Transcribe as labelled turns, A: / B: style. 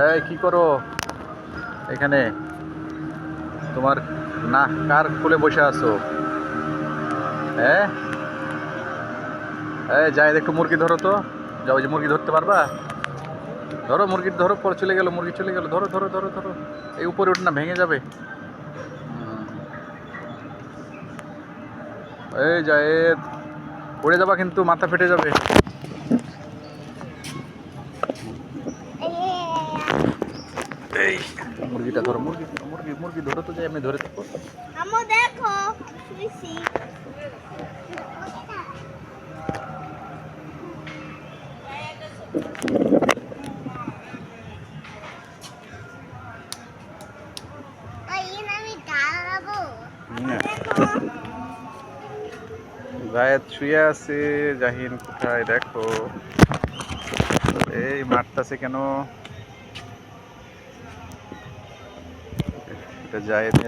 A: এই কি করো এখানে? তোমার না কার কোলে বসে আছো? হ্যাঁ, এই যাই একটু মুরগি ধরো তো। যাও, যে মুরগি ধরতে পারবা? ধরো মুরগি, ধরো। পরে চলে গেল, মুরগি চলে গেল। ধরো ধরো ধরো ধরো। এই উপরে উঠ না, ভেঙে যাবে। এই জায়েদ, পড়ে যাবা কিন্তু, মাথা ফেটে যাবে। এই মুরগিটা ধরো, মুরগি মুরগি মুরগি ধরো তো, যাই আমি ধরে থাকবো।
B: আমো দেখো শুইছি। আমি দাঁড়াবো।
A: জায়েদ শুয়ে আছে, জাহিন কোথায় দেখো। এই মারতাছে কেন? এটা জায়েদের